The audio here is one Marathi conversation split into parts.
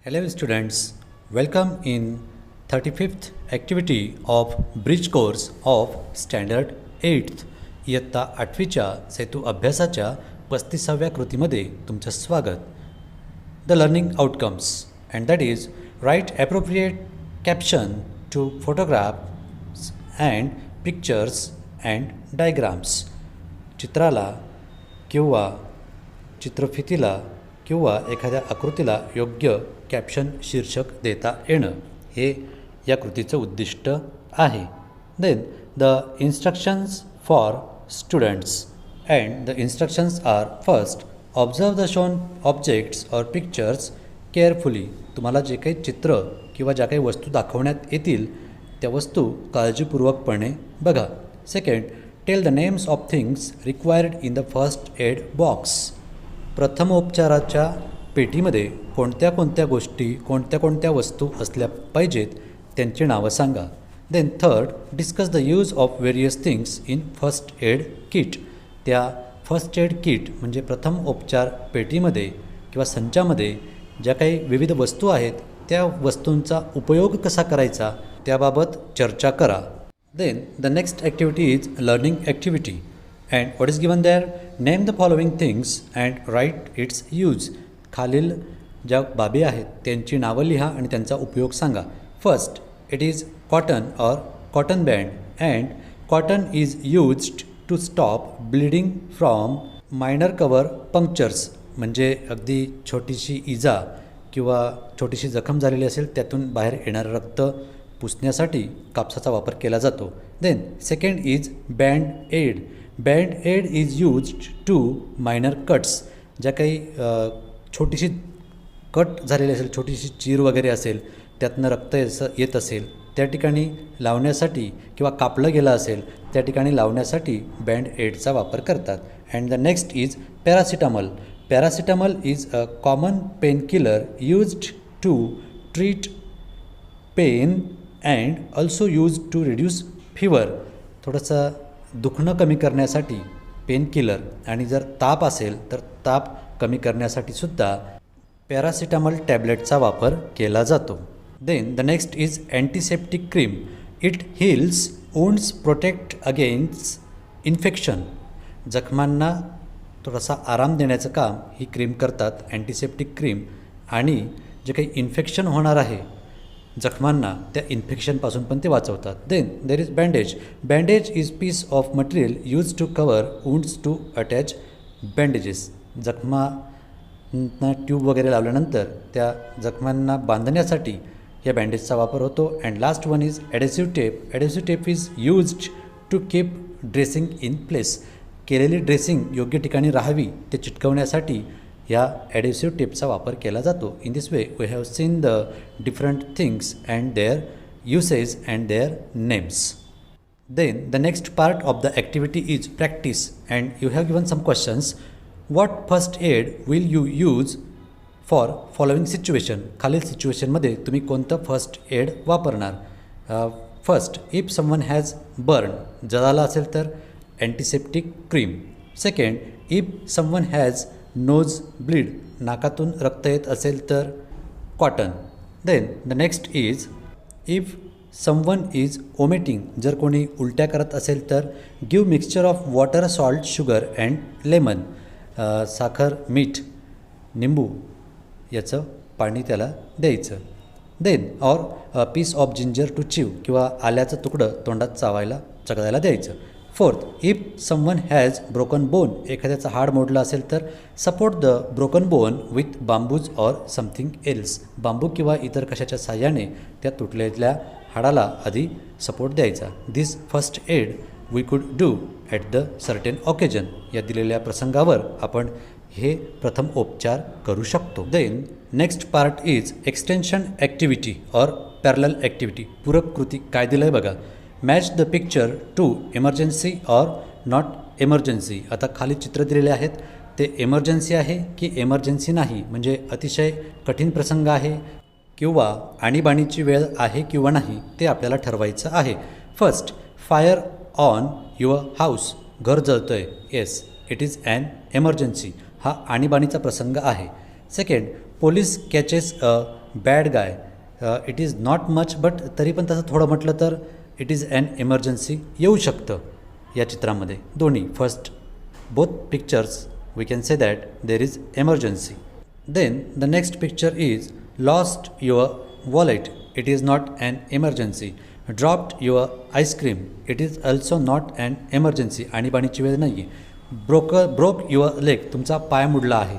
Hello students, welcome in 35th activity of Bridge course of Standard 8th इयत्ता 8वीच्या सेतू अभ्यासाच्या 35व्या कृतीमध्ये तुमचं स्वागत. The learning outcomes and that is write appropriate caption to photographs and pictures and diagrams. चित्राला किंवा चित्रफितीला किंवा एखाद्या आकृतीला योग्य कॅप्शन शीर्षक देता येणं हे या कृतीचं उद्दिष्ट आहे. Then the instructions for students and the instructions are first observe the shown objects or pictures carefully. तुम्हाला जे काही चित्र किंवा ज्या काही वस्तू दाखवण्यात येतील त्या वस्तू काळजीपूर्वकपणे बघा. Second tell the names of things required in the first aid box. प्रथमोपचाराच्या पेटीमध्ये कोणत्या कोणत्या गोष्टी कोणत्या वस्तू असल्या पाहिजेत त्यांची नावं सांगा. Then third discuss the use of various things in first aid kit. त्या फर्स्ट एड किट म्हणजे प्रथम उपचार पेटीमध्ये किंवा संचामध्ये ज्या काही विविध वस्तू आहेत त्या वस्तूंचा उपयोग कसा करायचा त्याबाबत चर्चा करा. Then the next activity is learning activity and what is given there. Name the following things and write its use. खालील ज्या बाबी आहेत त्यांची नावं लिहा आणि त्यांचा उपयोग सांगा. First it is cotton or cotton band and cotton is used to stop bleeding from minor cover punctures. म्हणजे अगदी छोटीशी इजा किंवा छोटीशी जखम झालेली असेल त्यातून बाहेर येणारं रक्त पुसण्यासाठी कापसाचा वापर केला जातो. Then second is band aid. Band aid is used to minor cuts. ज्या काही छोटीशी कट झालेली असेल छोटीशी चीर वगैरे असेल त्यातनं रक्त येत असेल त्या ठिकाणी लावण्यासाठी किंवा कापलं गेलं असेल त्या ठिकाणी लावण्यासाठी बँड एडचा वापर करतात. And the next is paracetamol. Paracetamol is a common pain killer used to treat pain and also use to reduce fever. थोडंसं दुखणं कमी करण्यासाठी पेन किलर आणि जर ताप असेल तर ताप कमी करण्यासाठी सुद्धा पॅरासिटामॉल टॅब्लेटचा वापर केला जातो. Then the next is antiseptic cream. It heals wounds protect against infection. जखमांना थोडासा आराम देण्याचं काम ही क्रीम करतात अँटीसेप्टिक क्रीम आणि जे काही इन्फेक्शन होणार आहे जखमांना त्या इन्फेक्शनपासून पण ते वाचवतात. Then there is bandage. Bandage is piece of material use to cover wounds to attach bandages. जखमांना ट्यूब वगैरे लावल्यानंतर त्या जखमांना बांधण्यासाठी या बँडेजचा वापर होतो. And last one is adhesive tape. Adhesive tape is used to keep dressing in place. केलेली ड्रेसिंग योग्य ठिकाणी राहावी ते चिटकवण्यासाठी या ॲडेसिव्ह टेपचा वापर केला जातो. In this way we have seen the different things and their usage and their names. Then the next part of the activity is practice and you have given some questions. What first aid will you use for following situation? खालील सिच्युएशनमध्ये तुम्ही कोणतं फर्स्ट एड वापरणार. First if someone has burn. जळाला असेल तर antiseptic cream. Second if someone has nose bleed. नाकातून रक्त येत असेल तर cotton. Then the next is if someone is vomiting. जर कोणी उलट्या करत असेल तर give mixture of water salt sugar and lemon. साखर मीठ निंबू याचं पाणी त्याला द्यायचं. Then or piece of ginger to chew. किंवा आल्याचं तुकडं तोंडात चगळायला द्यायचं. Fourth if someone has broken bone. एखाद्याचं हाड मोडलं असेल तर support the broken bone with bamboos or something else. Bamboo किंवा इतर कशाच्या साह्याने त्या तुटलेल्या हाडाला आधी सपोर्ट द्यायचा. This first aid we could do at the certain occasion. या दिलेल्या प्रसंगावर आपण हे प्रथम उपचार करू शकतो. Then next part is extension activity or parallel activity. पूरक कृती काय दिलं आहे बघा. Match the picture to emergency or not emergency. आता खाली चित्र दिलेले आहेत ते एमर्जन्सी आहे की एमर्जन्सी नाही म्हणजे अतिशय कठीण प्रसंग आहे किंवा आणीबाणीची वेळ आहे किंवा नाही ते आपल्याला ठरवायचं आहे. First fire on your house. घर जळतं आहे. Yes it is an emergency. हा आणीबाणीचा प्रसंग आहे. Second police catches a bad guy. It is not much, but तरी पण तसं थोडं म्हटलं तर इट इज ॲन इमर्जन्सी येऊ शकतं या चित्रामध्ये. दोन्ही first both pictures we can say that there is emergency. Then the next picture is lost your wallet. It is not an emergency. Dropped your ice cream. It is also not an emergency. आणीबाणीची वेळ नाही आहे. Broke your leg. तुमचा पाय मुडला आहे.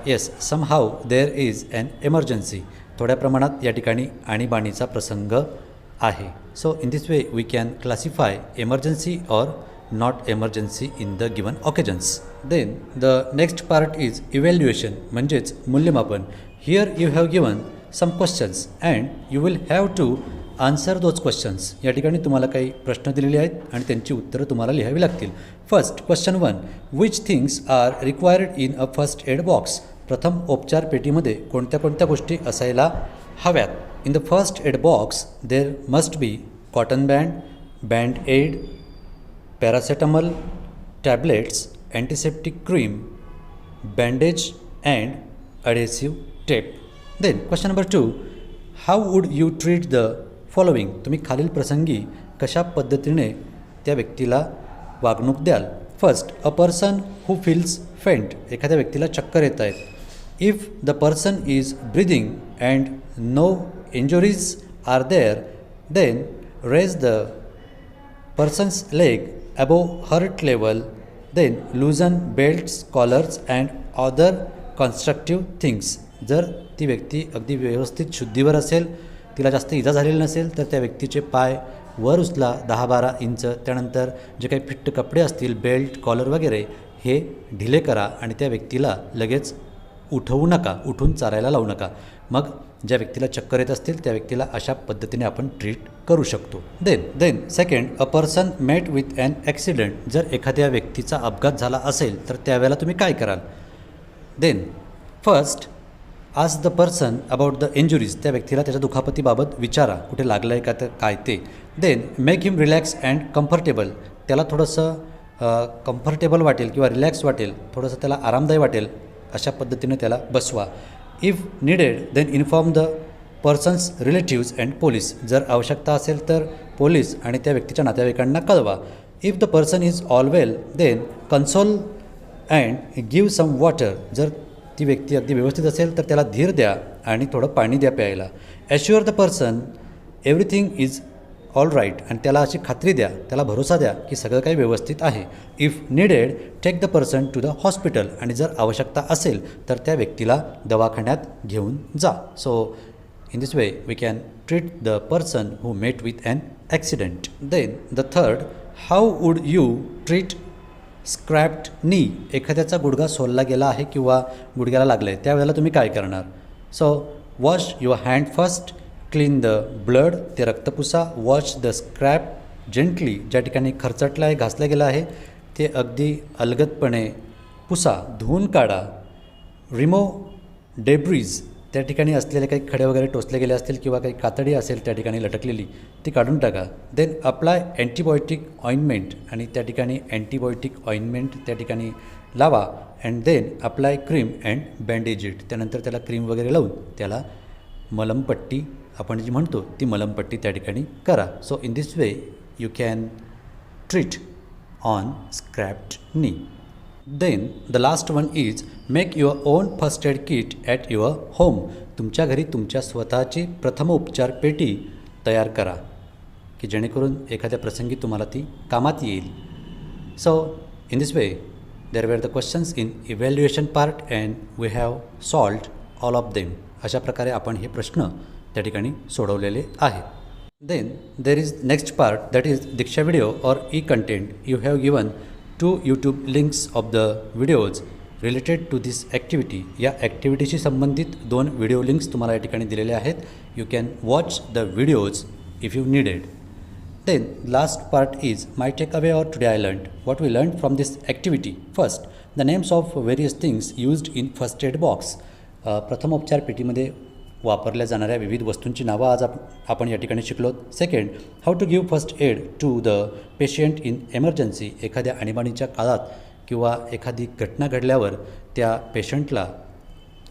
Yes, somehow there is an emergency. थोड्या प्रमाणात या ठिकाणी आणीबाणीचा प्रसंग आहे. So in this way we can classify emergency or not emergency in the given occasions. Then the next part is evaluation, म्हणजेच मूल्यमापन. Here you have given some questions and you will have to answer those questions. या ठिकाणी तुम्हाला काही प्रश्न दिलेले आहेत आणि त्यांची उत्तरं तुम्हाला लिहावी लागतील. First question 1, which things are required in a first aid box. प्रथम उपचार पेटीमध्ये कोणत्या कोणत्या गोष्टी असायला हव्यात. In the first aid box there must be cotton band, band aid, paracetamol, tablets, antiseptic cream, bandage and adhesive tape. Then question number 2, how would you treat the following. तुम्ही खालील प्रसंगी कशा पद्धतीने त्या व्यक्तीला वागणूक द्याल. First, a person who feels faint. एखाद्या व्यक्तीला चक्कर येत आहेत. If the person is breathing and no injuries are there then raise the person's leg above heart level. Then loosen belts, collars and other constructive things. जर ती व्यक्ती अगदी व्यवस्थित शुद्धीवर असेल, तिला जास्त इजा झालेली नसेल, तर त्या व्यक्तीचे पाय वर उचला 10-12 इंच. त्यानंतर जे काही फिट्ट कपडे असतील, बेल्ट, कॉलर वगैरे, हे ढिले करा आणि त्या व्यक्तीला लगेच उठवू नका, उठून चालायला लावू नका. मग ज्या व्यक्तीला चक्कर येत असतील त्या व्यक्तीला अशा पद्धतीने आपण ट्रीट करू शकतो. Then second, a person met with an accident. जर एखाद्या व्यक्तीचा अपघात झाला असेल तर त्यावेळेला तुम्ही काय कराल. देन फर्स्ट, आज the person about the injuries. त्या व्यक्तीला त्याच्या दुखापतीबाबत विचारा, कुठे लागलं आहे का, तर काय ते. Then make him relax and comfortable. त्याला थोडंसं कम्फर्टेबल वाटेल किंवा रिलॅक्स वाटेल, थोडंसं त्याला आरामदायी वाटेल, अशा पद्धतीने त्याला बसवा. If needed then inform the person's relatives and police. जर आवश्यकता असेल तर पोलीस आणि त्या व्यक्तीच्या नातेवाईकांना कळवा. If the person is all well then console and give some water. जर ती व्यक्ती अगदी व्यवस्थित असेल तर त्याला धीर द्या आणि थोडं पाणी द्या प्यायला. Assure the person everything is all right. आणि त्याला अशी खात्री द्या, त्याला भरोसा द्या की सगळं काही व्यवस्थित आहे. If needed take the person to the hospital. आणि जर आवश्यकता असेल तर त्या व्यक्तीला दवाखान्यात घेऊन जा. So in this way we can treat the person who met with an accident. Then the third, how would you treat scraped knee. एखाद्याचा गुडघा सोलला गेला आहे किंवा गुडघ्याला लागलं आहे, त्यावेळेला तुम्ही काय करणार. So wash your hand first, clean the blood. ते रक्त Pusa. Wash the scrap gently. ज्या ठिकाणी खरचटलं आहे, घासलं गेलं आहे, ते अगदी अलगदपणे पुसा, धुवून काढा. Remove debris. त्या ठिकाणी असलेले काही खडे वगैरे टोचले गेले असतील किंवा काही कातडी असेल त्या ठिकाणी लटकलेली, ती काढून टाका. Then apply antibiotic ointment. आणि त्या ठिकाणी अँटीबायोटिक ऑइंटमेंट त्या ठिकाणी लावा. And then apply cream and bandage it. त्यानंतर त्याला क्रीम वगैरे लावून त्याला मलमपट्टी आपण जी म्हणतो ती मलमपट्टी त्या ठिकाणी करा. So in this way you can treat on scraped knee. Then the last one is make your own first aid kit at your home. तुमच्या घरी तुमच्या स्वतःची प्रथमोपचार पेटी तयार करा की जेणेकरून एखाद्या प्रसंगी तुम्हाला ती कामात येईल. So in this way there were the questions in evaluation part and we have solved all of them. अशा प्रकारे आपण हे प्रश्न त्या ठिकाणी सोडवलेले आहेत. Then there is next part that is Diksha video or e content. You have given 2 YouTube links of the videos related to this activity. या ॲक्टिव्हिटीशी संबंधित 2 व्हिडिओ लिंक्स तुम्हाला या ठिकाणी दिलेले आहेत. You can watch the videos if you needed. Then last part is my take away or today I learned. What we learn from this activity. First, the names of various things used in first aid box. प्रथमोपचार पेटीमध्ये वापरल्या जाणाऱ्या विविध वस्तूंची नावं आज आपण या ठिकाणी शिकलो. Second, how to give first aid to the patient in emergency. एखाद्या आणीबाणीच्या काळात किंवा एखादी घटना घडल्यावर त्या पेशंटला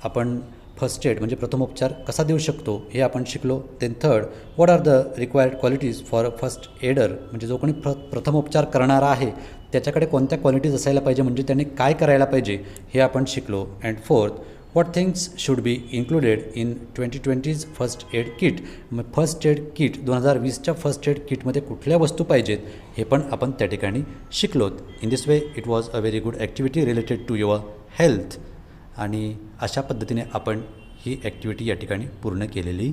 आपण फर्स्ट एड म्हणजे प्रथमोपचार कसा देऊ शकतो हे आपण शिकलो. Then third, what are the required qualities for a first aider, म्हणजे जो कोणी प्रथमोपचार करणारा आहे त्याच्याकडे कोणत्या क्वालिटीज असायला पाहिजे, म्हणजे त्याने काय करायला पाहिजे हे आपण शिकलो. And fourth, what things should be included in 2020 first aid kit. मग फर्स्ट एड किट 2020च्या फर्स्ट एड किटमध्ये कुठल्या वस्तू पाहिजेत हे पण आपण त्या ठिकाणी शिकलोत. In this way it was a very good activity related to your health. आणि अशा पद्धतीने आपण ही ॲक्टिव्हिटी या ठिकाणी पूर्ण केलेली